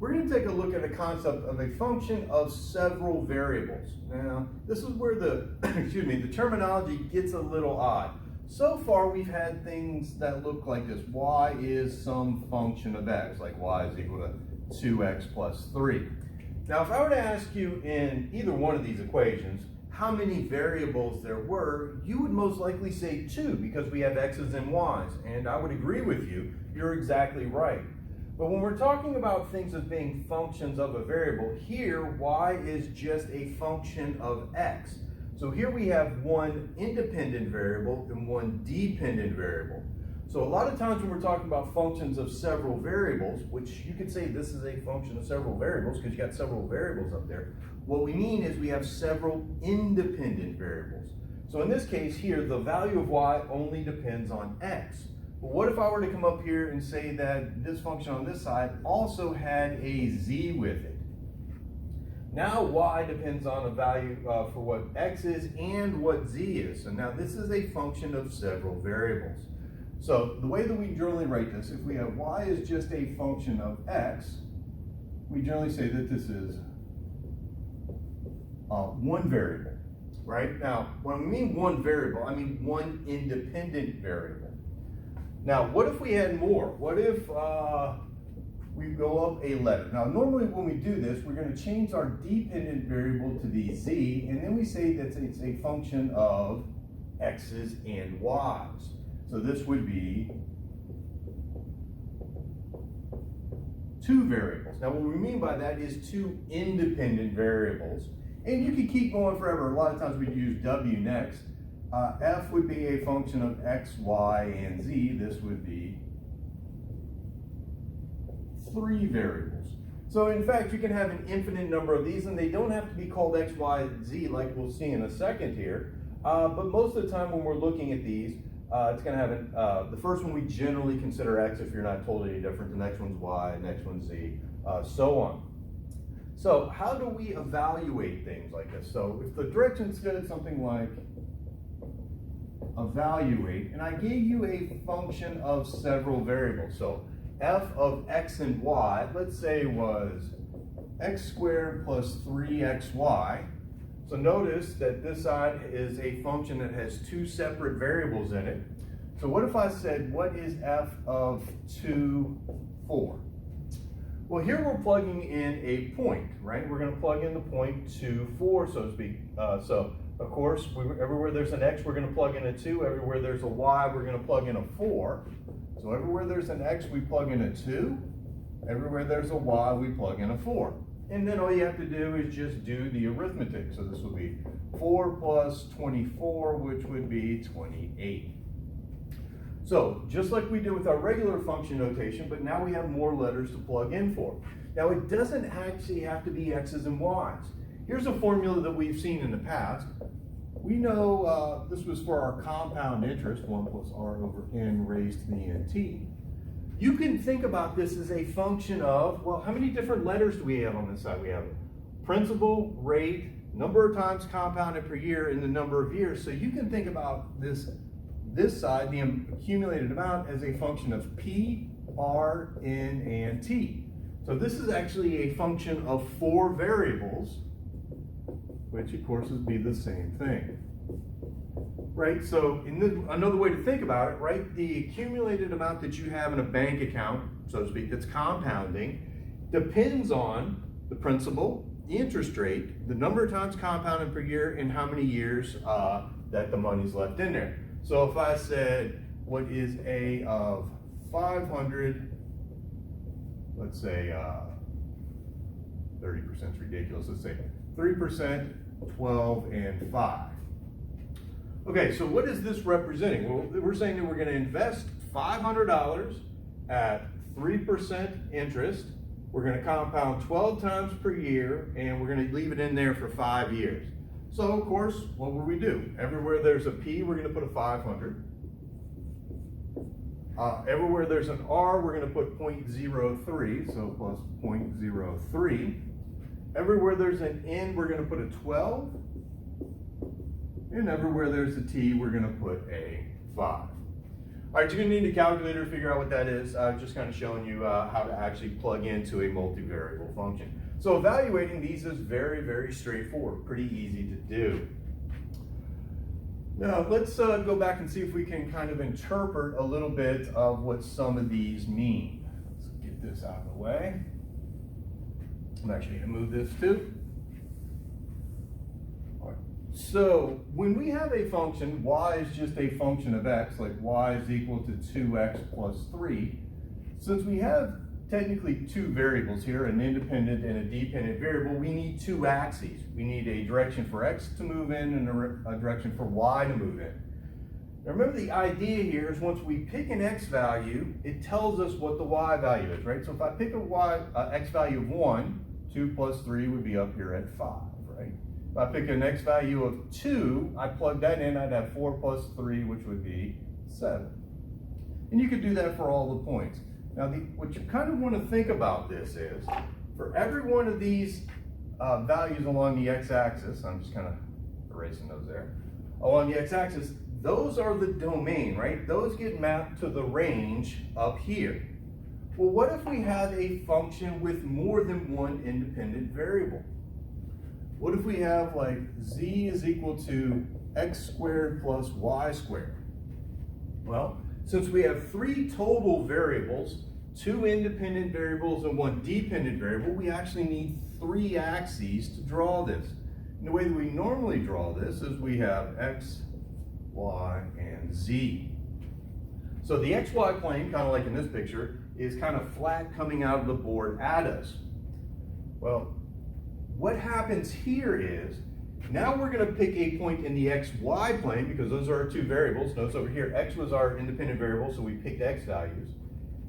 we're going to take a look at the concept of a function of several variables. Now, this is where the, the terminology gets a little odd. So far, we've had things that look like this. Y is some function of x, like y is equal to 2x plus 3. Now, if I were to ask you in either one of these equations how many variables there were, you would most likely say 2 because we have x's and y's. And I would agree with you. You're exactly right. But when we're talking about things as being functions of a variable, here y is just a function of x. So here we have one independent variable and one dependent variable. So a lot of times when we're talking about functions of several variables, which you could say this is a function of several variables because you got several variables up there, what we mean is we have several independent variables. So in this case here, the value of y only depends on x. But what if I were to come up here and say that this function on this side also had a z with it? Now y depends on a value for what x is and what z is. So now this is a function of several variables. So the way that we generally write this, if we have y is just a function of x, we generally say that this is one variable, right? Now, when I mean one variable, I mean one independent variable. Now, what if we had more? What if we go up a letter? Now, normally when we do this, we're going to change our dependent variable to the z, and then we say that it's a function of x's and y's. So this would be 2 variables. Now, what we mean by that is 2 independent variables. And you could keep going forever. A lot of times we'd use w next. F would be a function of x, y, and z. This would be 3 variables. So in fact, you can have an infinite number of these, and they don't have to be called x, y, z like we'll see in a second here. But most of the time when we're looking at these, it's going to have the first one we generally consider x if you're not told any different. The next one's y, the next one's z, so on. So how do we evaluate things like this? So if the direction said something like evaluate, and I gave you a function of several variables. So f of x and y, let's say was x squared plus 3xy. So notice that this side is a function that has 2 separate variables in it. So what if I said, what is f of 2, 4? Well, here we're plugging in a point, right? We're going to plug in the point 2, 4, so to speak. So, of course, everywhere there's an x, we're going to plug in a 2. Everywhere there's a y, we're going to plug in a 4. So everywhere there's an x, we plug in a 2. Everywhere there's a y, we plug in a 4. And then all you have to do is just do the arithmetic. So this will be 4 plus 24, which would be 28. So just like we did with our regular function notation, but now we have more letters to plug in for. Now it doesn't actually have to be x's and y's. Here's a formula that we've seen in the past. We know this was for our compound interest, 1 plus r over n raised to the nt. You can think about this as a function of, well, how many different letters do we have on this side? We have principal, rate, number of times compounded per year, and the number of years. So you can think about this side, the accumulated amount, as a function of p, r, n, and t. So this is actually a function of 4 variables, which of course would be the same thing. Right, so another way to think about it, right, the accumulated amount that you have in a bank account, so to speak, that's compounding, depends on the principal, the interest rate, the number of times compounded per year, and how many years that the money's left in there. So if I said, what is A of 500, let's say 30% is ridiculous, let's say 3%, 12, and 5. Okay, so what is this representing? Well, we're saying that we're going to invest $500 at 3% interest. We're going to compound 12 times per year, and we're going to leave it in there for 5 years. So, of course, what will we do? Everywhere there's a P, we're going to put a 500. Everywhere there's an R, we're going to put 0.03, so plus 0.03. Everywhere there's an N, we're going to put a 12. And everywhere there's a T, we're going to put a 5. All right, you're gonna need a calculator to figure out what that is. I'm just kind of showing you how to actually plug into a multivariable function. So evaluating these is very, very straightforward, pretty easy to do. Now let's go back and see if we can kind of interpret a little bit of what some of these mean. Let's get this out of the way. I'm actually gonna move this too. So when we have a function, y is just a function of x, like y is equal to 2x plus 3. Since we have technically two variables here, an independent and a dependent variable, we need two axes. We need a direction for x to move in and a direction for y to move in. Now remember, the idea here is once we pick an x value, it tells us what the y value is, right? So if I pick a x value of 1, 2 plus 3 would be up here at 5, right? If I pick an x value of 2, I plug that in, I'd have 4 plus 3, which would be 7. And you could do that for all the points. Now, what you kind of want to think about this is, for every one of these values along the x-axis, I'm just kind of erasing those there, along the x-axis, those are the domain, right? Those get mapped to the range up here. Well, what if we have a function with more than one independent variable? What if we have like z is equal to x squared plus y squared? Well, since we have three total variables, two independent variables and one dependent variable, we actually need three axes to draw this. And the way that we normally draw this is we have x, y, and z. So the xy plane, kind of like in this picture, is kind of flat coming out of the board at us. Well, what happens here is, now we're going to pick a point in the xy plane because those are our two variables. Notice over here, x was our independent variable, so we picked x values.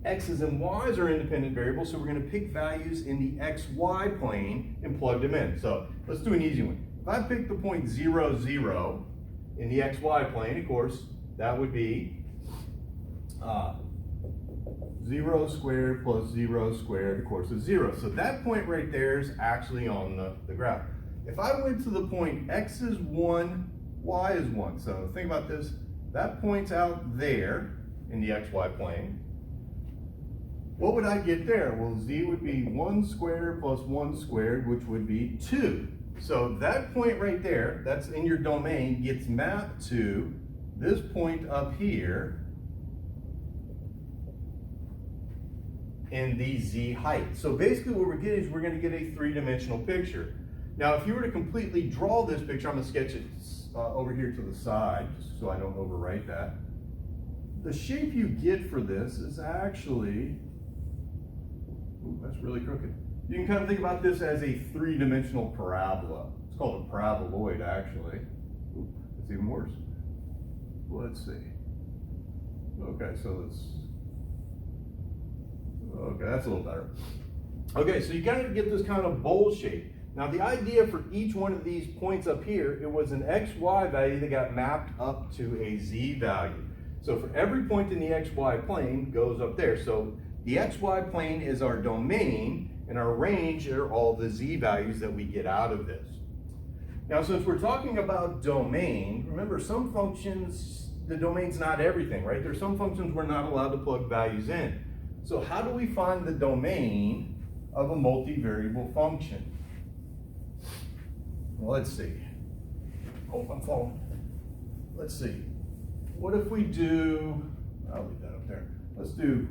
X's and y's are independent variables, so we're going to pick values in the xy plane and plug them in. So let's do an easy one. If I pick the point 0, 0 in the xy plane, of course, that would be 0 squared plus 0 squared, of course, is 0. So that point right there is actually on the graph. If I went to the point x is 1, y is 1, so think about this, that point's out there in the xy plane. What would I get there? Well, z would be 1 squared plus 1 squared, which would be 2. So that point right there, that's in your domain, gets mapped to this point up here in the z height. So basically what we're getting is we're going to get a three-dimensional picture. Now, if you were to completely draw this picture, I'm going to sketch it over here to the side, just so I don't overwrite that. The shape you get for this is actually, ooh, that's really crooked. You can kind of think about this as a three-dimensional parabola. It's called a paraboloid, actually. Ooh, it's even worse. Let's see. Okay, so let's, okay, that's a little better. Okay, so you kind of get this kind of bowl shape. Now the idea for each one of these points up here, it was an xy value that got mapped up to a z value. So for every point in the xy plane goes up there. So the xy plane is our domain, and our range are all the z values that we get out of this. Now since we're talking about domain, remember some functions, the domain's not everything, right? There's some functions we're not allowed to plug values in. So how do we find the domain of a multivariable function? Well, let's see. Oh, I'm falling. Let's see. What if we do, I'll leave that up there. Let's do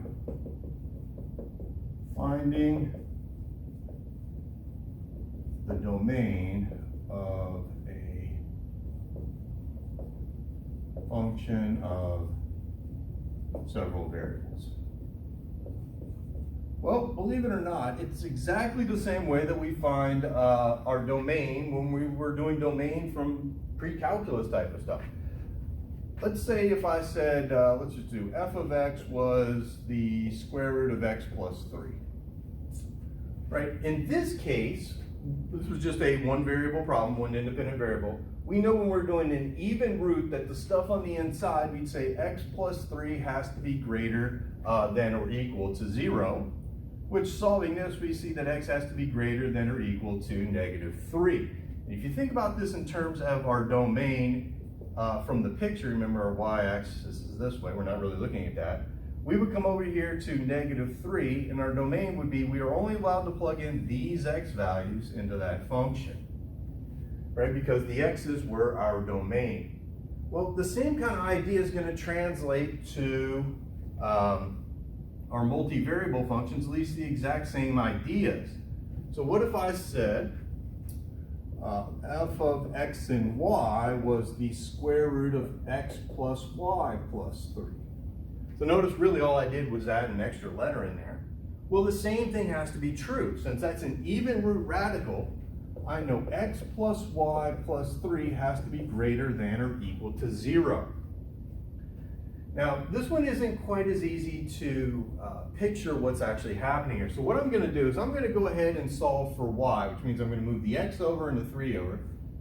finding the domain of a function of several variables. Well, believe it or not, it's exactly the same way that we find our domain when we were doing domain from pre-calculus type of stuff. Let's say if I said, let's just do f of x was the square root of x plus 3. Right? In this case, this was just a one variable problem, one independent variable. We know when we're doing an even root that the stuff on the inside, we'd say x plus 3 has to be greater than or equal to 0. Which, solving this, we see that x has to be greater than or equal to -3. And if you think about this in terms of our domain from the picture, remember our y-axis is this way, we're not really looking at that. We would come over here to -3, and our domain would be we are only allowed to plug in these x values into that function, right? Because the x's were our domain. Well, the same kind of idea is going to translate to our multivariable functions, at least the exact same ideas. So what if I said f of x and y was the square root of x plus y plus 3? So notice really all I did was add an extra letter in there. Well, the same thing has to be true. Since that's an even root radical, I know x plus y plus 3 has to be greater than or equal to 0. Now, this one isn't quite as easy to picture what's actually happening here. So what I'm going to do is I'm going to go ahead and solve for y, which means I'm going to move the x over and the 3 over.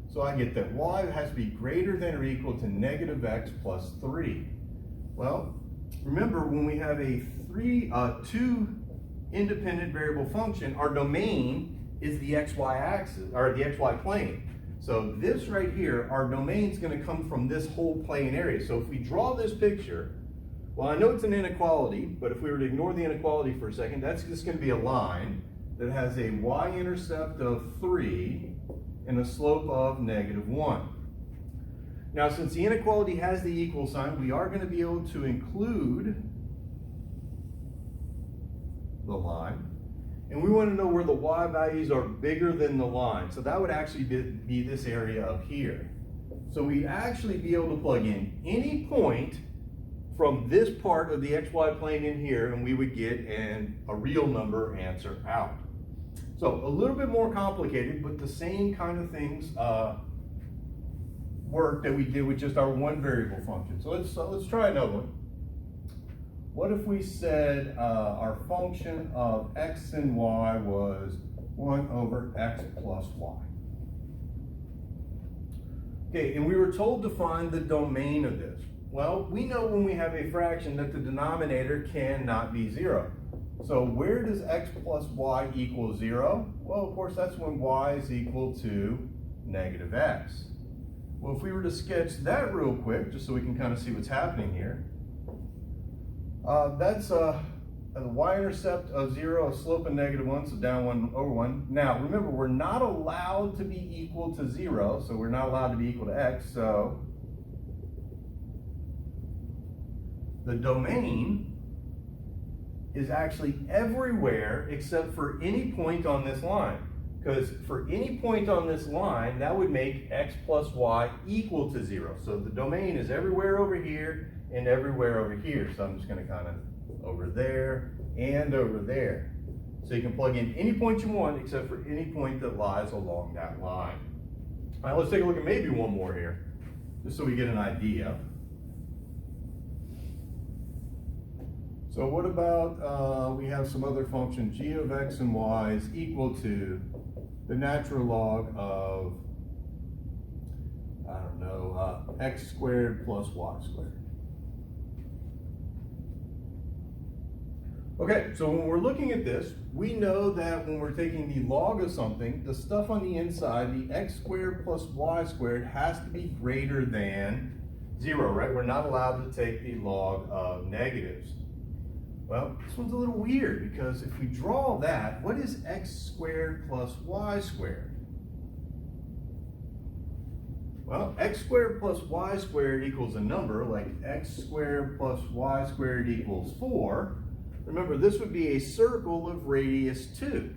So I get that y has to be greater than or equal to -x plus 3. Well, remember when we have a two independent variable function, our domain is the xy axis, or the xy plane. So this right here, our domain is going to come from this whole plane area. So if we draw this picture, well, I know it's an inequality, but if we were to ignore the inequality for a second, that's just going to be a line that has a y-intercept of 3 and a slope of -1. Now, since the inequality has the equal sign, we are going to be able to include the line. And we want to know where the y values are bigger than the line. So that would actually be this area up here. So we'd actually be able to plug in any point from this part of the xy plane in here, and we would get a real number answer out. So a little bit more complicated, but the same kind of things work that we did with just our one variable function. So let's try another one. What if we said our function of x and y was 1 over x plus y? Okay, and we were told to find the domain of this. Well, we know when we have a fraction that the denominator cannot be 0. So where does x plus y equal 0? Well, of course, that's when y is equal to -x. Well, if we were to sketch that real quick, just so we can kind of see what's happening here, that's a y-intercept of 0, a slope of -1, so down 1 over 1. Now, remember, we're not allowed to be equal to 0, so we're not allowed to be equal to x, so the domain is actually everywhere except for any point on this line. Because for any point on this line, that would make x plus y equal to 0. So the domain is everywhere over here and everywhere over here. So I'm just going to kind of over there and over there. So you can plug in any point you want except for any point that lies along that line. All right, let's take a look at maybe one more here, just so we get an idea. So what about, we have some other function, g of x and y is equal to the natural log of, I don't know, x squared plus y squared. Okay, so when we're looking at this, we know that when we're taking the log of something, the stuff on the inside, the x squared plus y squared has to be greater than 0, right? We're not allowed to take the log of negatives. Well, this one's a little weird because if we draw that, what is x squared plus y squared? Well, x squared plus y squared equals a number like x squared plus y squared equals 4. Remember, this would be a circle of radius 2.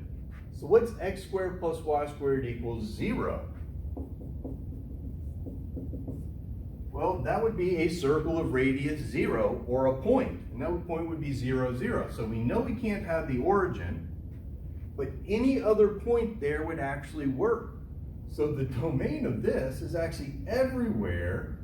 So what's x squared plus y squared equals 0? Well, that would be a circle of radius 0 or a point. And that point would be 0, 0. So we know we can't have the origin, but any other point there would actually work. So the domain of this is actually everywhere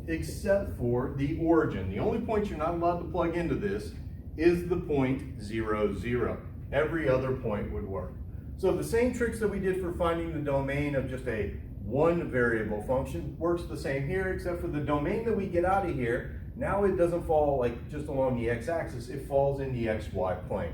except for the origin. The only point you're not allowed to plug into this is the point 0, 0. Every other point would work. So the same tricks that we did for finding the domain of just a one variable function works the same here, except for the domain that we get out of here, now it doesn't fall like just along the x-axis, it falls in the xy plane.